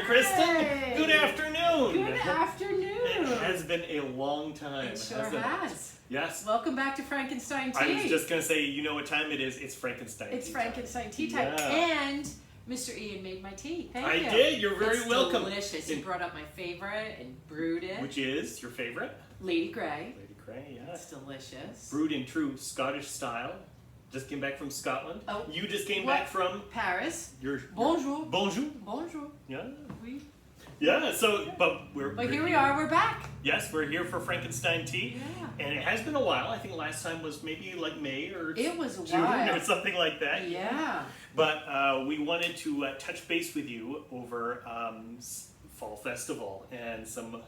Kristen. Good afternoon. Good afternoon. It has been a long time. It sure has. Yes. Welcome back to Frankenstein Tea. I was just going to say, you know what time it is? It's Frankenstein tea. It's Frankenstein tea time. Yeah. And Mr. Ian made my tea. Thank I you. did. You're very it's welcome. Delicious. He brought up my favorite and brewed it. Which is your favorite? Lady Grey. Lady Grey, yeah. It's delicious. Brewed in true Scottish style. Just came back from Scotland. Oh, you just came back from Paris. Bonjour. Bonjour. Bonjour. Yeah. Oui. Yeah. So, but here we are. We're back. Yes, we're here for Frankenstein tea. Yeah. And it has been a while. I think last time was maybe like May or it was a June while. or something like that. Yeah. But we wanted to touch base with you over Fall Festival and some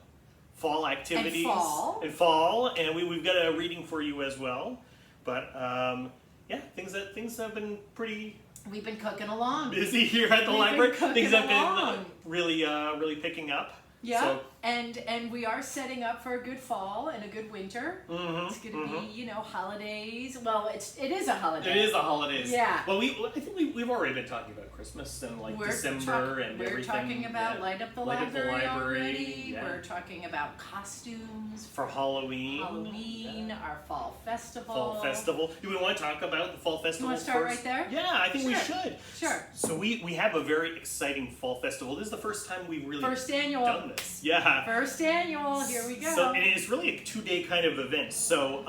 fall activities. And fall. And we've got a reading for you as well. But yeah, things have been pretty. We've been cooking along. Busy here at the library. Things have been really picking up. Yeah, so, and we are setting up for a good fall and a good winter. Mm-hmm, it's going to be, holidays. Well, it is a holiday. It is a holidays. Yeah. Well, I think we've already been talking about Christmas and December and everything. We're talking about light up the library already. Yeah. We're talking about costumes for Halloween. Our fall festival. Fall festival. Do we want to talk about the fall festival? You want to start first? right there? Yeah, I think we should. Sure. So we have a very exciting fall festival. This is the first time we've really done this. Yeah. First annual. Here we go. So and it's really a 2-day kind of event. So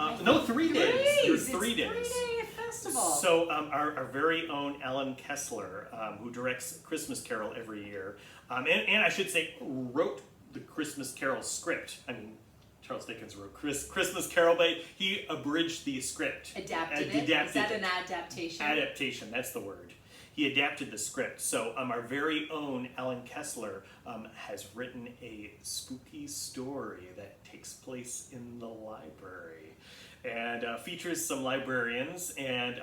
3 days. There's 3 days. 3-day festival. So our very own Alan Kessler, who directs Christmas Carol every year, and I should say wrote the Christmas Carol script. I mean, Charles Dickens wrote Christmas Carol, but he abridged the script. Adapted it? Is that an adaptation? Adaptation, that's the word. He adapted the script. So our very own Alan Kessler has written a spooky story that takes place in the library and features some librarians. And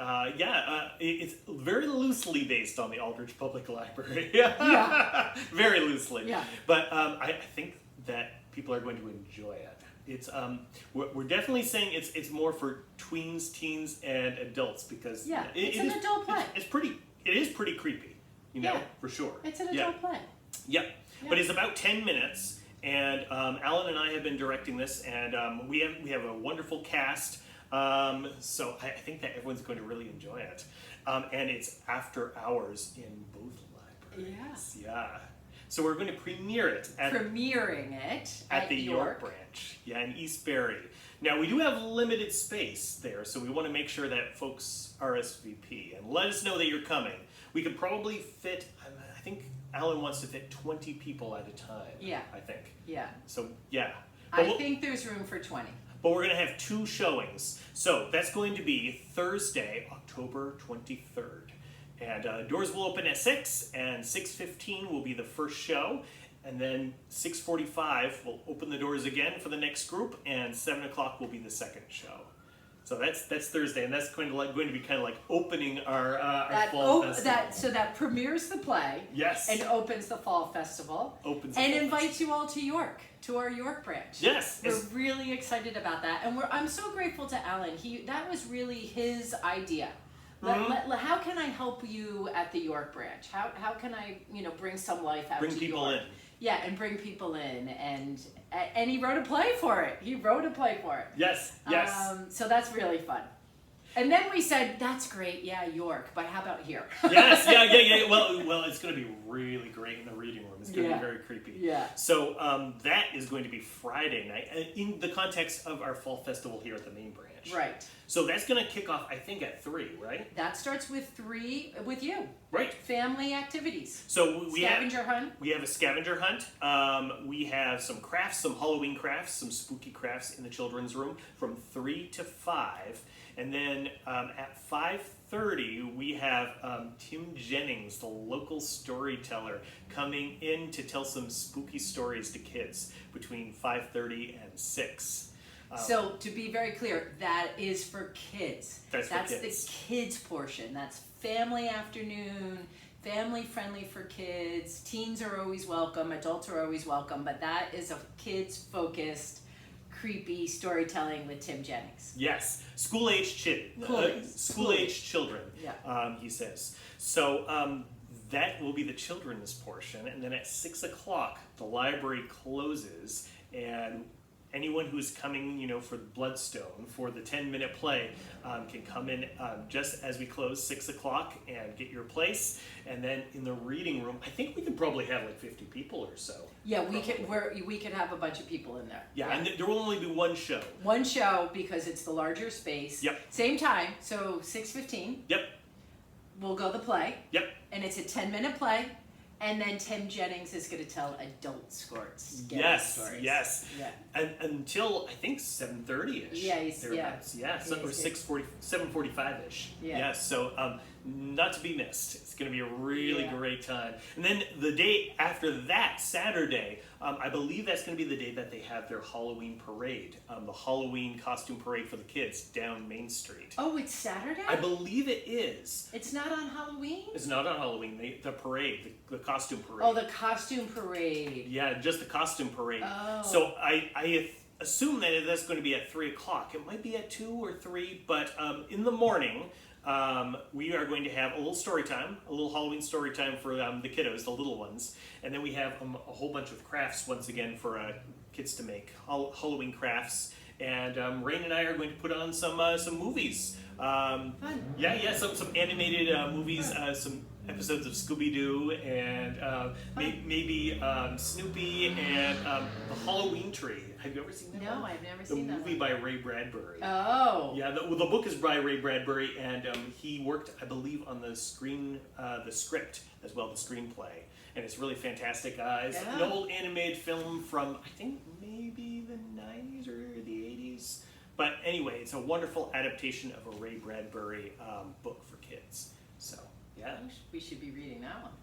it's very loosely based on the Aldrich Public Library. Yeah. Very loosely. Yeah. But I think that people are going to enjoy it. It's we're definitely saying it's more for tweens, teens, and adults because it's an adult play. It is pretty creepy, for sure. It's an adult play. Yeah, but it's about 10 minutes, and Alan and I have been directing this, and we have a wonderful cast. So I think that everyone's going to really enjoy it, and it's after hours in both libraries. Yes. Yeah. So we're going to premiere it at the York branch, in East Barrie. Now we do have limited space there, so we want to make sure that folks RSVP and let us know that you're coming. We could probably fit. I think Alan wants to fit 20 people at a time. Yeah. I think. Yeah. So yeah. I think there's room for 20. But we're going to have 2 showings. So that's going to be Thursday, October 23rd. And doors will open at 6, and 6:15 will be the first show, and then 6:45 we'll open the doors again for the next group, and 7 o'clock will be the second show. So that's Thursday, and that's going to be kind of like opening our fall festival. So that premieres the play. Yes. And opens the fall festival. Invites you all to our York branch. Yes. We're really excited about that, and I'm so grateful to Alan. That was really his idea. How can I help you at the York branch? How can I bring some life out to York? Bring people in. Yeah, and bring people in, and he wrote a play for it. Yes. So that's really fun. And then we said, that's great, York, but how about here? Yes, yeah. Well, it's going to be really great in the reading room. It's going to be very creepy. Yeah. So that is going to be Friday night in the context of our fall festival here at the main branch. Right. So that's going to kick off, I think, at 3, right? That starts with 3 with you. Right. Family activities. So scavenger hunt. We have a scavenger hunt. We have some crafts, some Halloween crafts, some spooky crafts in the children's room from 3 to 5. And then at 5:30, we have Tim Jennings, the local storyteller, coming in to tell some spooky stories to kids between 5:30 and 6. So to be very clear, that is for kids. That's the kids portion. That's family afternoon, family friendly for kids. Teens are always welcome, adults are always welcome, but that is a kids focused creepy storytelling with Tim Jennings. Yes, school-age children, Yeah. He says. So that will be the children's portion, and then at 6 o'clock the library closes, and anyone who's coming, for Bloodstone for the 10-minute play can come in just as we close 6 o'clock and get your place. And then in the reading room, I think we could probably have like 50 people or so. Yeah, we could have a bunch of people in there. Yeah, and there will only be one show. One show because it's the larger space. Yep. Same time, so 6:15. Yep. We'll go the play. Yep. And it's a 10-minute play. And then Tim Jennings is going to tell adult stories. Yes, stories. yes. Yeah. And until I think 7:30ish. Yeah, So, or 7:45ish. Yeah. Yes. So not to be missed. It's going to be a really Yeah. great time. And then the day after that, Saturday, I believe that's going to be the day that they have their Halloween parade, the Halloween costume parade for the kids down Main Street. Oh, it's Saturday? I believe it is. It's not on Halloween? It's not on Halloween. The parade, the costume parade. Oh, the costume parade. Yeah, just the costume parade. Oh. So I assume that that's going to be at 3 o'clock. It might be at 2 or 3, but in the morning, we are going to have a little story time, a little Halloween story time for the kiddos, the little ones. And then we have a whole bunch of crafts once again for kids to make, Halloween crafts. And Rain and I are going to put on some movies. Fun. Yeah, some animated movies, some episodes of Scooby-Doo, and maybe Snoopy, and The Halloween Tree. Have you ever seen that one? No, I've never seen that. The movie by Ray Bradbury. Oh. Yeah, the book is by Ray Bradbury, and he worked, I believe, on the script as well, the screenplay. And it's really fantastic. It's an old animated film from, I think, maybe the 90s or the 80s. But anyway, it's a wonderful adaptation of a Ray Bradbury book for kids. So, yeah. We should be reading that one.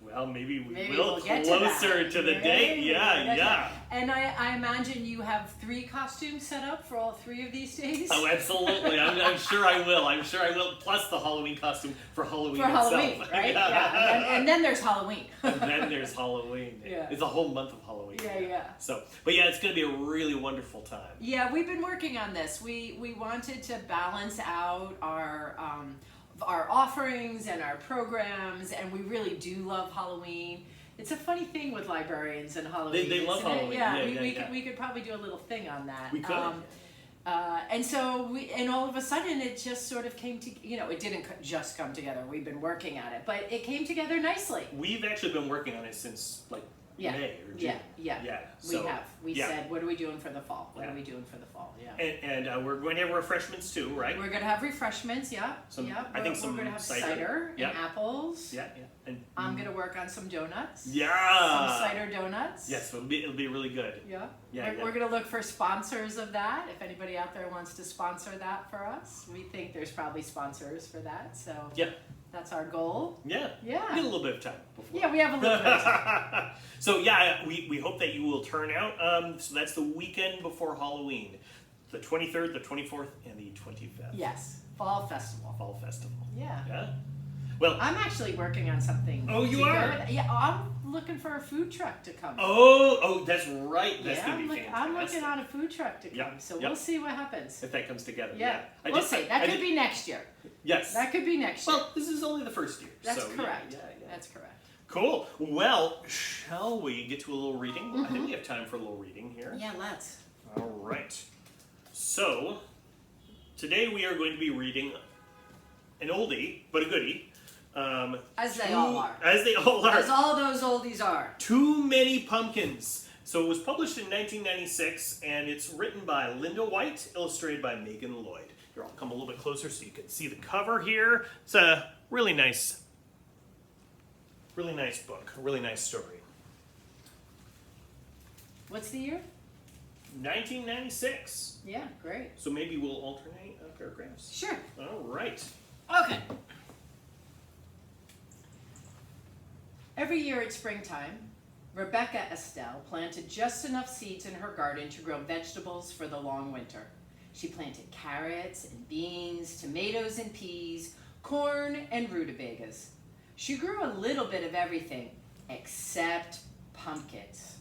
Well, maybe we we'll will get closer to the date. Maybe. Yeah. And I imagine you have 3 costumes set up for all 3 of these days? Oh, absolutely. I'm sure I will. Plus the Halloween costume for Halloween itself. Halloween, right? Yeah. And then there's Halloween. And then there's Halloween. Yeah. It's a whole month of Halloween. Yeah. So, but yeah, it's going to be a really wonderful time. Yeah, we've been working on this. We wanted to balance out our offerings and our programs, and we really do love Halloween. It's a funny thing with librarians and Halloween. They love Halloween. Yeah, we could probably do a little thing on that. We could. And so and all of a sudden it just sort of came to, it didn't just come together. We've been working at it, but it came together nicely. We've actually been working on it since May or June. Yeah. So, we said, what are we doing for the fall? What are we doing for the fall? Yeah. And we're going to have refreshments too, right? We're going to have refreshments, yeah. I think we're going to have cider and apples. Yeah. And I'm going to work on some donuts. Yeah. Some cider donuts. Yes, it'll be really good. Yeah. Yeah. We're going to look for sponsors of that. If anybody out there wants to sponsor that for us, we think there's probably sponsors for that. So yeah. That's our goal. Yeah. Yeah. We get a little bit of time before. Yeah, we have a little bit of time. So yeah, we hope that you will turn out. So that's the weekend before Halloween. The 23rd, the 24th, and the 25th. Yes. Fall Festival. Fall Festival. Yeah. Yeah. Well, I'm actually working on something. Oh, you are? Yeah, I'm looking for a food truck to come. Oh, that's right. That's going to be fantastic. I'm looking on a food truck to come, so we'll see what happens. If that comes together. Yeah. We'll see. That could be next year. Yes. That could be next year. Well, this is only the first year. That's correct. Yeah. That's correct. Cool. Well, shall we get to a little reading? Mm-hmm. I think we have time for a little reading here. Yeah, let's. All right. So, today we are going to be reading an oldie, but a goodie. As they all are. As they all are. As all those oldies are. Too Many Pumpkins. So it was published in 1996, and it's written by Linda White, illustrated by Megan Lloyd. Here, I'll come a little bit closer so you can see the cover here. It's a really nice book, a really nice story. What's the year? 1996. Yeah, great. So maybe we'll alternate paragraphs. Sure. All right. Okay. Every year at springtime, Rebecca Estelle planted just enough seeds in her garden to grow vegetables for the long winter. She planted carrots and beans, tomatoes and peas, corn and rutabagas. She grew a little bit of everything except pumpkins.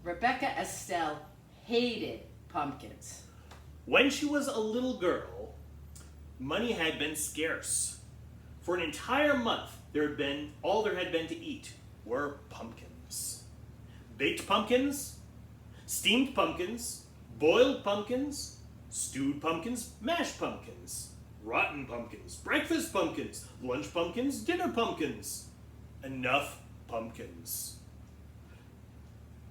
Rebecca Estelle hated pumpkins. When she was a little girl, money had been scarce. For an entire month, all there had been to eat were pumpkins. Baked pumpkins, steamed pumpkins, boiled pumpkins, stewed pumpkins, mashed pumpkins, rotten pumpkins, breakfast pumpkins, lunch pumpkins, dinner pumpkins. Enough pumpkins.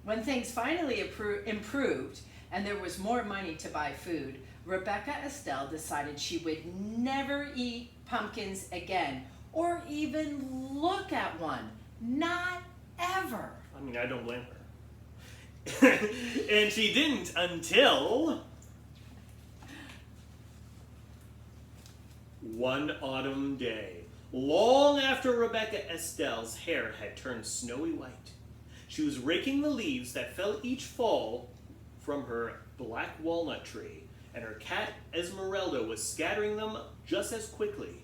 When things finally improved and there was more money to buy food, Rebecca Estelle decided she would never eat pumpkins again or even look at one. Not ever. I mean, I don't blame her. And she didn't until one autumn day, long after Rebecca Estelle's hair had turned snowy white. She was raking the leaves that fell each fall from her black walnut tree, and her cat Esmeralda was scattering them just as quickly.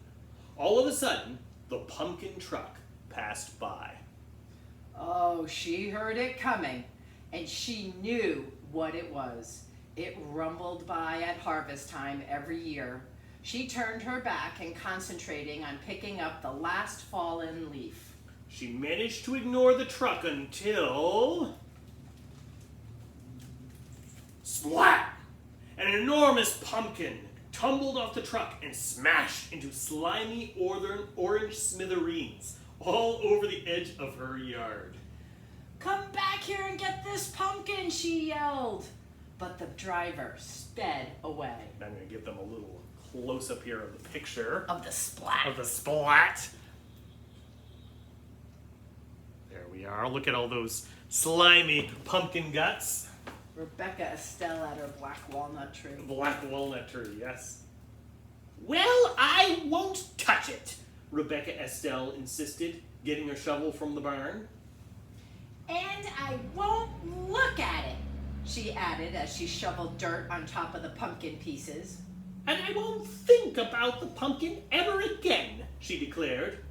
All of a sudden, the pumpkin truck passed by. Oh, she heard it coming, and she knew what it was. It rumbled by at harvest time every year. She turned her back and concentrating on picking up the last fallen leaf. She managed to ignore the truck until... splat! An enormous pumpkin tumbled off the truck and smashed into slimy orange smithereens all over the edge of her yard. "Come back here and get this pumpkin," she yelled. But the driver sped away. I'm going to give them a little close-up here of the picture. Of the splat. Of the splat. There we are. Look at all those slimy pumpkin guts. Rebecca Estelle at her black walnut tree. Black walnut tree, yes. Well, I won't touch it, Rebecca Estelle insisted, getting her shovel from the barn. "And I won't look at it," she added as she shoveled dirt on top of the pumpkin pieces. "And I won't think about the pumpkin ever again," she declared.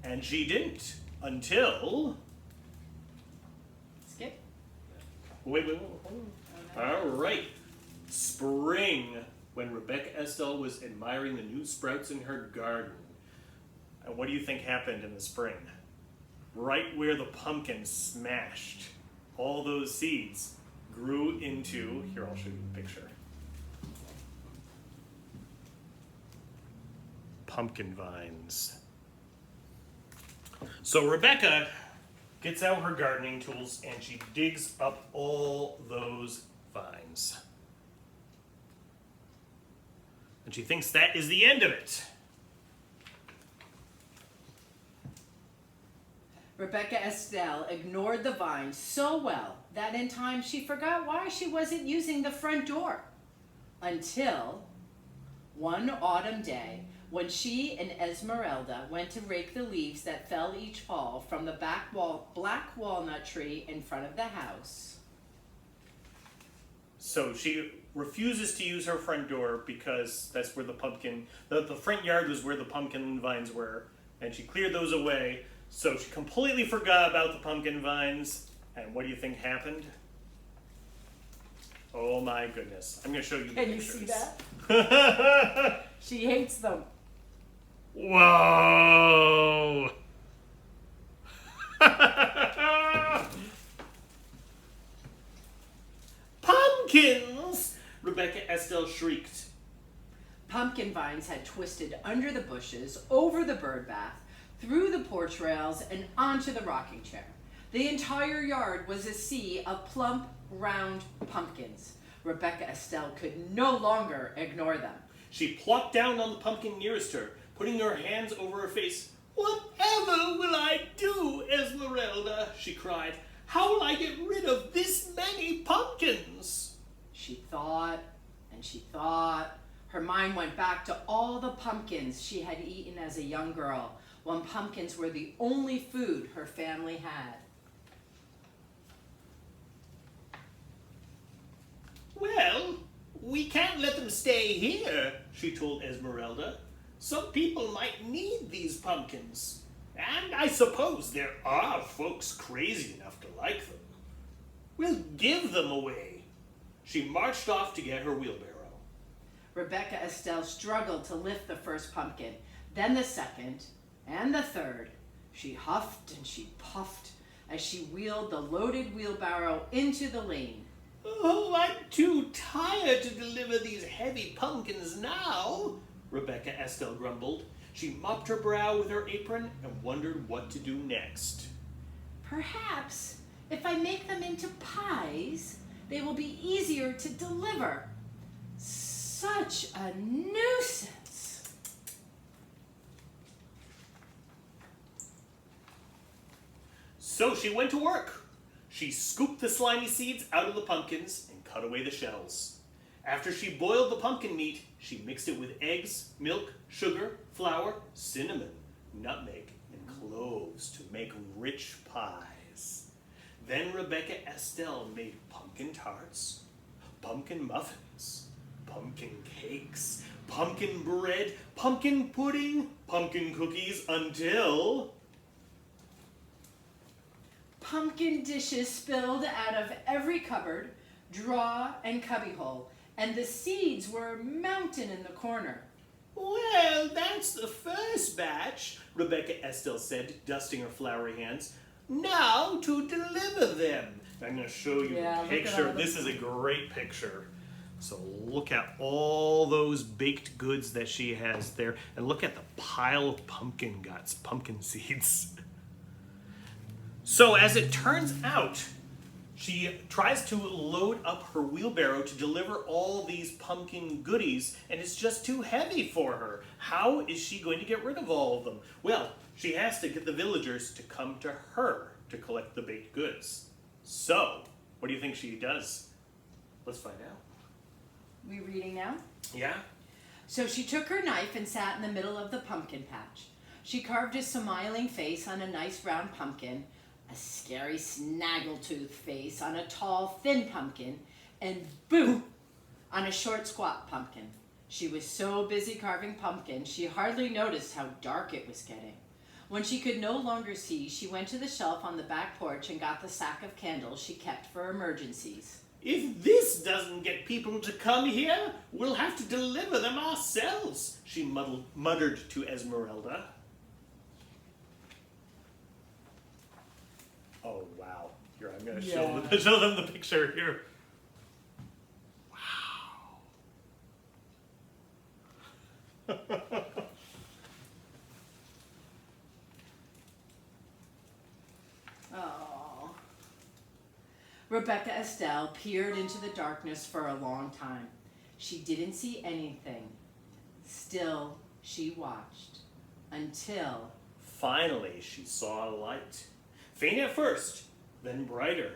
And she didn't until... Skip. Wait. Hold on. Oh, no. All right. Spring, when Rebecca Estelle was admiring the new sprouts in her garden. And what do you think happened in the spring? Right where the pumpkin smashed, all those seeds grew into... Here, I'll show you the picture. Pumpkin vines. So Rebecca gets out her gardening tools and she digs up all those vines. And she thinks that is the end of it. Rebecca Estelle ignored the vines so well that in time she forgot why she wasn't using the front door. Until one autumn day, when she and Esmeralda went to rake the leaves that fell each fall from the black walnut tree in front of the house. So she refuses to use her front door because that's where the front yard was where the pumpkin vines were, and she cleared those away. So she completely forgot about the pumpkin vines, and what do you think happened? Oh my goodness. I'm going to show you the Can you pictures. see that? She hates them. Whoa! Pumpkins! Rebecca Estelle shrieked. Pumpkin vines had twisted under the bushes, over the bird bath, through the porch rails, and onto the rocking chair. The entire yard was a sea of plump, round pumpkins. Rebecca Estelle could no longer ignore them. She plopped down on the pumpkin nearest her, putting her hands over her face. "Whatever will I do, Esmeralda?" she cried. "How will I get rid of this many pumpkins?" She thought and she thought. Her mind went back to all the pumpkins she had eaten as a young girl, when pumpkins were the only food her family had. "Well, we can't let them stay here," she told Esmeralda. "Some people might need these pumpkins. And I suppose there are folks crazy enough to like them. We'll give them away." She marched off to get her wheelbarrow. Rebecca Estelle struggled to lift the first pumpkin, then the second, and the third. She huffed and she puffed as she wheeled the loaded wheelbarrow into the lane. Oh, I'm too tired to deliver these heavy pumpkins now, Rebecca Estelle grumbled. She mopped her brow with her apron and wondered what to do next. Perhaps if I make them into pies, they will be easier to deliver. Such a nuisance. So she went to work. She scooped the slimy seeds out of the pumpkins and cut away the shells. After she boiled the pumpkin meat, she mixed it with eggs, milk, sugar, flour, cinnamon, nutmeg, and cloves to make rich pies. Then Rebecca Estelle made pumpkin tarts, pumpkin muffins, pumpkin cakes, pumpkin bread, pumpkin pudding, pumpkin cookies, until Pumpkin dishes spilled out of every cupboard, drawer, and cubbyhole, and the seeds were a mountain in the corner. Well, that's the first batch, Rebecca Estelle said, dusting her floury hands. Now to deliver them. I'm going to show you a picture. This is a great picture. So look at all those baked goods that she has there, and look at the pile of pumpkin guts, pumpkin seeds. So as it turns out, she tries to load up her wheelbarrow to deliver all these pumpkin goodies, and it's just too heavy for her. How is she going to get rid of all of them? Well, she has to get the villagers to come to her to collect the baked goods. So, what do you think she does? Let's find out. We reading now? Yeah? So she took her knife and sat in the middle of the pumpkin patch. She carved a smiling face on a nice round pumpkin, a scary snaggletooth face on a tall, thin pumpkin, and boo on a short, squat pumpkin. She was so busy carving pumpkins, she hardly noticed how dark it was getting. When she could no longer see, she went to the shelf on the back porch and got the sack of candles she kept for emergencies. If this doesn't get people to come here, we'll have to deliver them ourselves, she muttered to Esmeralda. Oh, wow. Here, I'm going to show them the picture here. Wow. Oh. Rebecca Estelle peered into the darkness for a long time. She didn't see anything. Still, she watched until finally she saw a light. Faint at first, then brighter,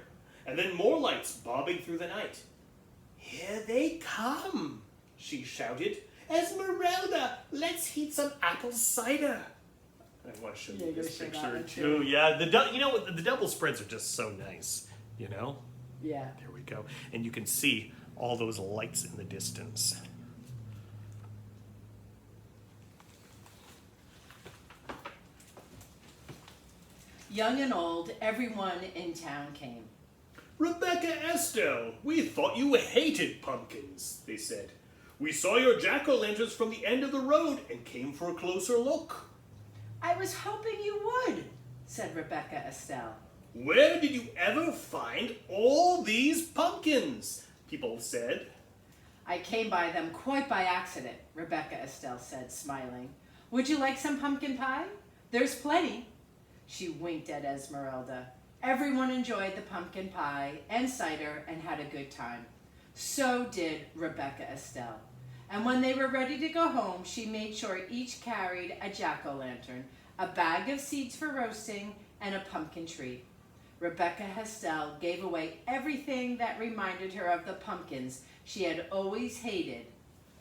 and then more lights bobbing through the night. Here they come, she shouted. Esmeralda, let's heat some apple cider. I want to show you this picture too. Yeah, the double spreads are just so nice, you know? Yeah. There we go. And you can see all those lights in the distance. Young and old, everyone in town came. Rebecca Estelle, we thought you hated pumpkins, they said. We saw your jack-o'-lanterns from the end of the road and came for a closer look. I was hoping you would, said Rebecca Estelle. Where did you ever find all these pumpkins? People said. I came by them quite by accident, Rebecca Estelle said, smiling. Would you like some pumpkin pie? There's plenty. She winked at Esmeralda. Everyone enjoyed the pumpkin pie and cider and had a good time. So did Rebecca Estelle. And when they were ready to go home, she made sure each carried a jack-o'-lantern, a bag of seeds for roasting, and a pumpkin tree. Rebecca Estelle gave away everything that reminded her of the pumpkins she had always hated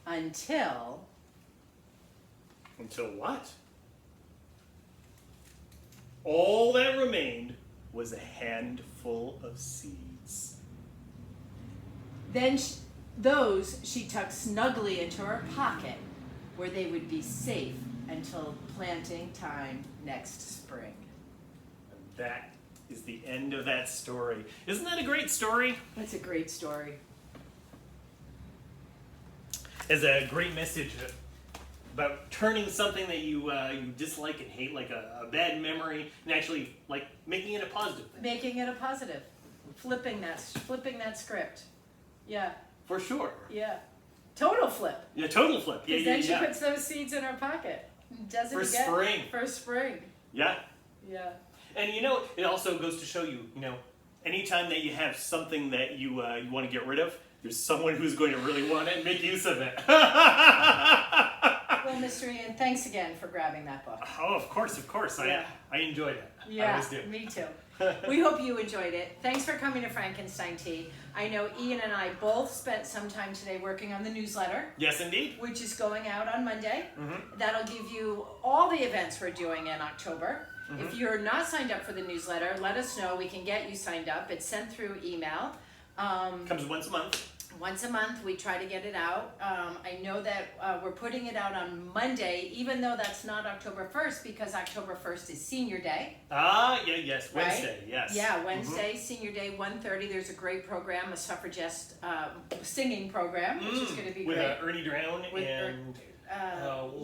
until... Until what? All that remained was a handful of seeds. Then those she tucked snugly into her pocket, where they would be safe until planting time next spring. And that is the end of that story. Isn't that a great story? That's a great story. It's a great message about turning something that you dislike and hate, like a bad memory, and actually like making it a positive thing. Making it a positive. Flipping that script. Yeah. For sure. Yeah. Total flip. Yeah, total flip. Yeah, Because yeah, then she yeah. puts those seeds in her pocket. Does it For again. spring. For spring. Yeah. Yeah. And you know, it also goes to show you, you know, anytime that you have something that you want to get rid of, there's someone who's going to really want it and make use of it. Well, Mr. Ian, thanks again for grabbing that book. Oh, of course. Yeah. I enjoyed it. I Yeah, always do. me too. We hope you enjoyed it. Thanks for coming to Frankenstein Tea. I know Ian and I both spent some time today working on the newsletter, Yes, indeed. which is going out on Monday. Mm-hmm. That'll give you all the events we're doing in October. Mm-hmm. If you're not signed up for the newsletter, let us know. We can get you signed up. It's sent through email. Comes once a month. Once a month, we try to get it out. I know that we're putting it out on Monday, even though that's not October 1st, because October 1st is Senior Day. Ah, yeah, yes. Right? Wednesday, yes. Yeah, Wednesday, Senior Day, 1:30. There's a great program, a suffragist singing program, which is going to be With great. Ernie Drown With and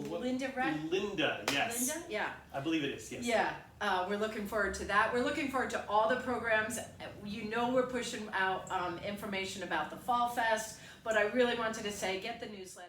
Linda Red? Linda, yes. Linda? Yeah. I believe it is, yes. Yeah, we're looking forward to that. We're looking forward to all the programs. You know we're pushing out information about the Fall Fest, but I really wanted to say, get the newsletter.